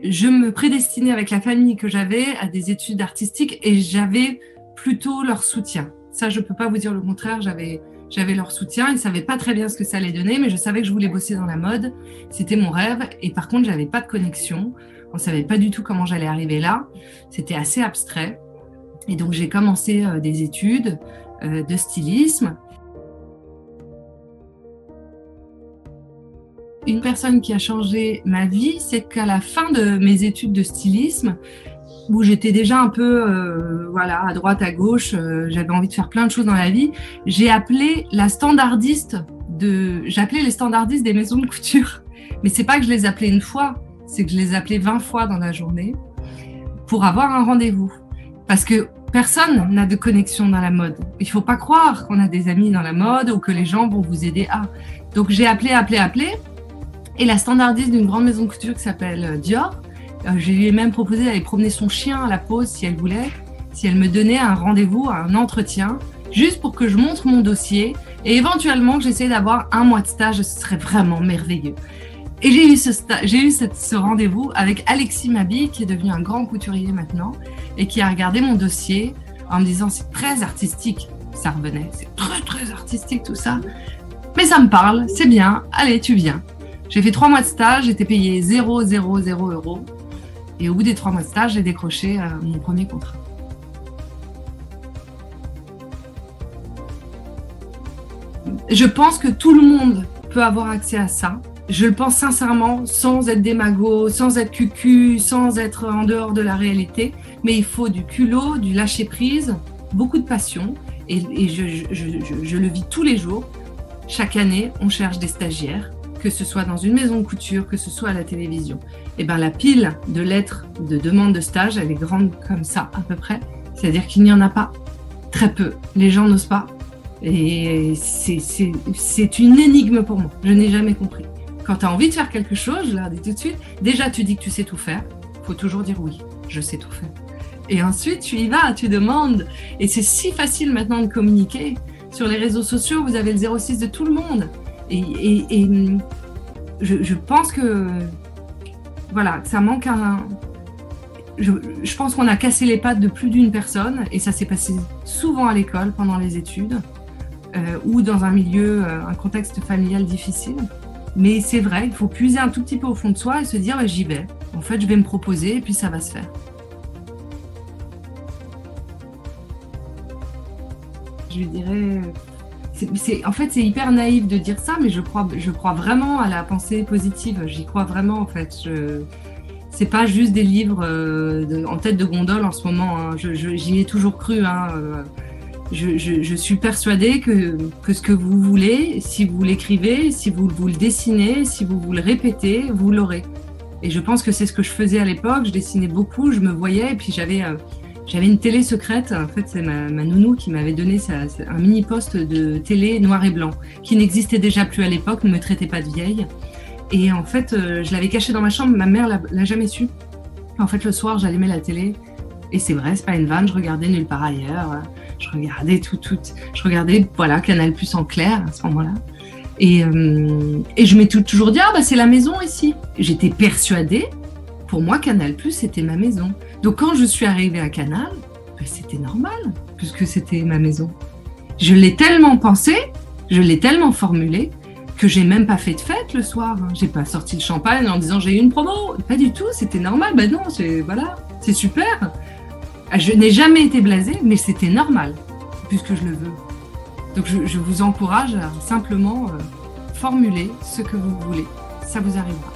je me prédestinais avec la famille que j'avais à des études artistiques et j'avais plutôt leur soutien. Ça, je ne peux pas vous dire le contraire, j'avais leur soutien. Ils ne savaient pas très bien ce que ça allait donner, mais je savais que je voulais bosser dans la mode. C'était mon rêve. Et par contre, je n'avais pas de connexion. On ne savait pas du tout comment j'allais arriver là. C'était assez abstrait. Et donc, j'ai commencé des études de stylisme. Une personne qui a changé ma vie, c'est qu'à la fin de mes études de stylisme, où j'étais déjà un peu à droite, à gauche, j'avais envie de faire plein de choses dans la vie, j'appelais les standardistes des maisons de couture. Mais c'est pas que je les appelais une fois, c'est que je les appelais 20 fois dans la journée pour avoir un rendez-vous. Parce que personne n'a de connexion dans la mode. Il faut pas croire qu'on a des amis dans la mode ou que les gens vont vous aider à. Donc j'ai appelé. Et la standardiste d'une grande maison de couture qui s'appelle Dior, je lui ai même proposé d'aller promener son chien à la pause si elle voulait, si elle me donnait un rendez-vous, un entretien, juste pour que je montre mon dossier et éventuellement que j'essaie d'avoir un mois de stage, ce serait vraiment merveilleux. Et j'ai eu ce rendez-vous avec Alexis Mabi, qui est devenu un grand couturier maintenant, et qui a regardé mon dossier en me disant c'est très artistique, ça revenait, c'est très très artistique tout ça, mais ça me parle, c'est bien, allez tu viens. J'ai fait 3 mois de stage, j'étais payée 0 €. Et au bout des 3 mois de stage, j'ai décroché mon premier contrat. Je pense que tout le monde peut avoir accès à ça. Je le pense sincèrement, sans être démago, sans être cucu, sans être en dehors de la réalité. Mais il faut du culot, du lâcher-prise, beaucoup de passion. Et je le vis tous les jours. Chaque année, on cherche des stagiaires, que ce soit dans une maison de couture, que ce soit à la télévision. Et ben la pile de lettres de demande de stage, elle est grande comme ça à peu près. C'est-à-dire qu'il n'y en a pas, très peu. Les gens n'osent pas. Et c'est une énigme pour moi. Je n'ai jamais compris. Quand tu as envie de faire quelque chose, je leur dis tout de suite, déjà tu dis que tu sais tout faire. Il faut toujours dire oui, je sais tout faire. Et ensuite tu y vas, tu demandes. Et c'est si facile maintenant de communiquer. Sur les réseaux sociaux, vous avez le 06 de tout le monde. Et je pense que voilà, ça manque je pense qu'on a cassé les pattes de plus d'une personne et ça s'est passé souvent à l'école pendant les études ou dans un milieu, un contexte familial difficile. Mais c'est vrai, il faut puiser un tout petit peu au fond de soi et se dire j'y vais. En fait, je vais me proposer et puis ça va se faire. Je dirais... En fait, c'est hyper naïf de dire ça, mais je crois vraiment à la pensée positive. J'y crois vraiment, en fait. C'est pas juste des livres en tête de gondole en ce moment. Hein. J'y ai toujours cru. Hein. Je suis persuadée que ce que vous voulez, si vous l'écrivez, si vous le dessinez, si vous le répétez, vous l'aurez. Et je pense que c'est ce que je faisais à l'époque. Je dessinais beaucoup, je me voyais, et puis j'avais une télé secrète. En fait, c'est ma nounou qui m'avait donné un mini-poste de télé noir et blanc, qui n'existait déjà plus à l'époque, ne me traitait pas de vieille. Et en fait, je l'avais caché dans ma chambre, ma mère l'a jamais su. En fait, le soir, j'allumais la télé, et c'est vrai, c'est pas une vanne, je regardais Nulle part ailleurs, je regardais je regardais, voilà, Canal+ en clair à ce moment-là. Et je m'ai toujours dit, c'est la maison ici. J'étais persuadée, pour moi, Canal+, c'était ma maison. Donc quand je suis arrivée à Canal, c'était normal, puisque c'était ma maison. Je l'ai tellement pensé, je l'ai tellement formulé, que j'ai même pas fait de fête le soir. J'ai pas sorti le champagne en disant j'ai eu une promo. Pas du tout, c'était normal. Non, c'est super. Je n'ai jamais été blasée, mais c'était normal, puisque je le veux. Donc je vous encourage à simplement formuler ce que vous voulez. Ça vous arrivera.